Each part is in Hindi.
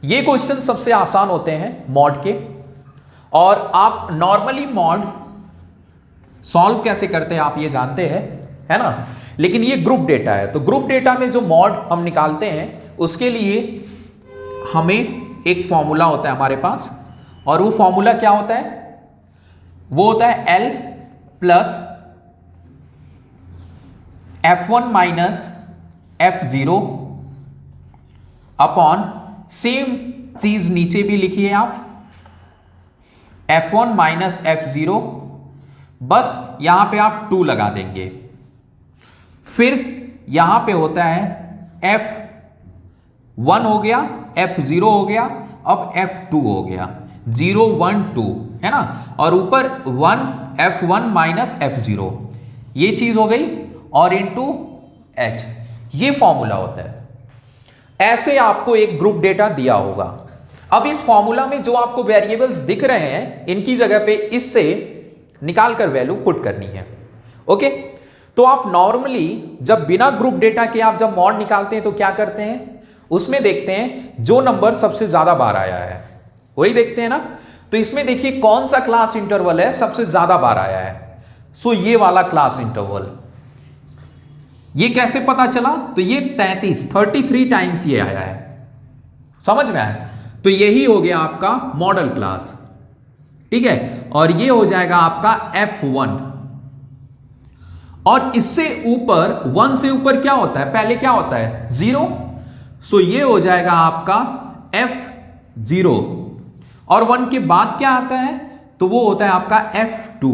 ये क्वेश्चन सबसे आसान होते हैं मॉड के, और आप नॉर्मली मॉड सॉल्व कैसे करते हैं आप ये जानते हैं, है ना। लेकिन ये ग्रुप डेटा है, तो ग्रुप डेटा में जो मॉड हम निकालते हैं उसके लिए हमें एक फॉर्मूला होता है हमारे पास, और वो फॉर्मूला क्या होता है, वो होता है L plus F1 minus F0 upon, same चीज नीचे भी लिखिए आप, F1 माइनस F0, बस यहां पे आप 2 लगा देंगे। फिर यहां पे होता है F1 हो गया, F0 हो गया, अब F2 हो गया, 0 1 2, है ना, और ऊपर 1 F1 माइनस F0, ये चीज हो गई, और इनटू H, ये फॉर्मूला होता है। ऐसे आपको एक ग्रुप डेटा दिया होगा। अब इस फॉर्मूला में जो आपको वेरिएबल्स दिख रहे हैं, इनकी जगह पे इससे निकाल कर वैल्यू पुट करनी है। ओके, तो आप नॉर्मली जब बिना ग्रुप डेटा के आप जब मॉड निकालते हैं तो क्या करते हैं, उसमें देखते हैं जो नंबर सबसे ज्यादा बार आया है वही देखते हैं ना। तो इसमें देखिए कौन सा क्लास इंटरवल है सबसे ज्यादा बार आया है, सो ये वाला क्लास इंटरवल। ये कैसे पता चला, तो ये 33 टाइम्स ये आया है, समझ में आया। तो यही हो गया आपका मॉडल क्लास, ठीक है, और ये हो जाएगा आपका F1। और इससे ऊपर 1 से ऊपर क्या होता है, पहले क्या होता है 0, सो ये हो जाएगा आपका F0, और 1 के बाद क्या आता है, तो वो होता है आपका F2।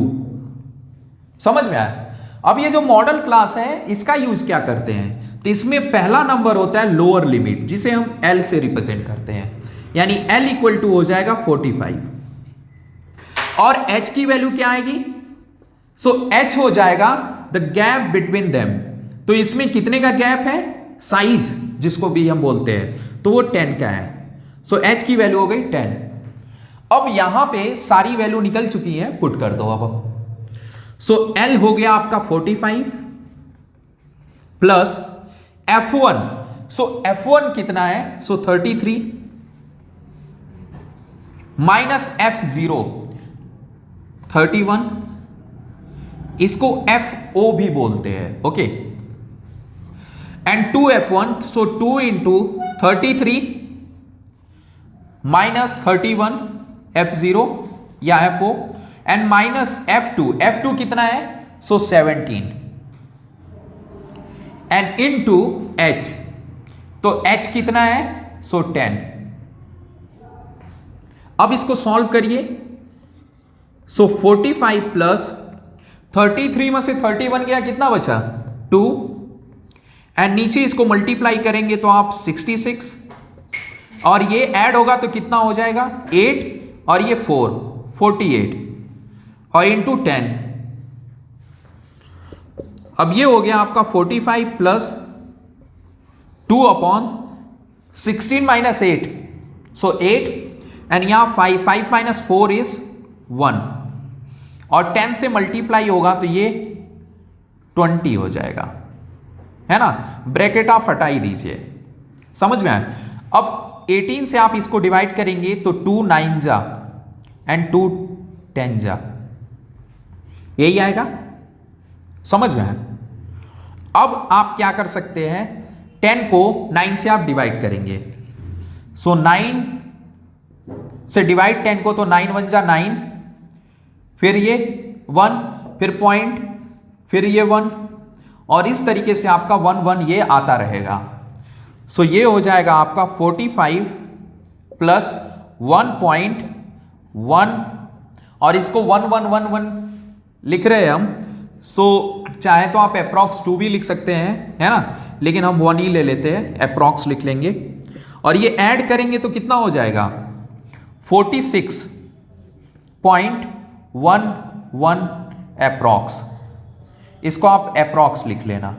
समझ में आया। अब ये जो मॉडल क्लास है इसका यूज क्या करते हैं, तो इसमें पहला नंबर होता है लोअर लिमिट, जिसे हम L से रिप्रेजेंट करते हैं, यानी L इक्वल टू हो जाएगा 45, और H की वैल्यू क्या आएगी, सो H हो जाएगा द गैप बिटवीन देम। तो इसमें कितने का गैप है, साइज जिसको भी हम बोलते हैं, तो वो 10 का है, सो H की वैल्यू हो गई 10। अब यहां पे सारी वैल्यू निकल चुकी है, पुट कर दो अब। सो L हो गया आपका 45 प्लस F1, सो F1 कितना है, सो 33 माइनस F0 31, इसको FO भी बोलते हैं, okay, and 2F1, so 2 into 33 minus 31 F0 या FO, एंड माइनस F2 कितना है, सो 17, एंड इनटू H, तो H कितना है, सो 10। अब इसको सॉल्व करिए, सो 45 प्लस 33 में से 31 गया, कितना बचा 2, एंड नीचे इसको मल्टीप्लाई करेंगे तो आप 66, और ये ऐड होगा तो कितना हो जाएगा 8, और ये 4 48, और इंटू 10। अब ये हो गया आपका 45 plus 2 upon 16 minus 8, so 8, and यहां 5 माइनस 4 इज 1, और 10 से मल्टीप्लाई होगा तो ये 20 हो जाएगा, है ना। ब्रैकेट आप हटा ही दीजिए, समझ में आया। अब 18 से आप इसको डिवाइड करेंगे तो 2 9 जा एंड 2 10 जा, यही आएगा, समझ में आया। अब आप क्या कर सकते हैं, 10 को 9 से आप डिवाइड करेंगे, सो 9 से डिवाइड 10 को, तो 9 1 जा 9, फिर ये 1, फिर पॉइंट, फिर ये 1, और इस तरीके से आपका 1 1 ये आता रहेगा। सो ये हो जाएगा आपका 45 प्लस 1.1, और इसको 1 1 1 1 लिख रहे हैं हम, सो चाहे तो आप अप्रॉक्स 2 भी लिख सकते हैं, है ना, लेकिन हम 1 ही ले लेते हैं, अप्रॉक्स लिख लेंगे, और ये ऐड करेंगे तो कितना हो जाएगा 46.11 अप्रॉक्स, इसको आप अप्रॉक्स लिख लेना।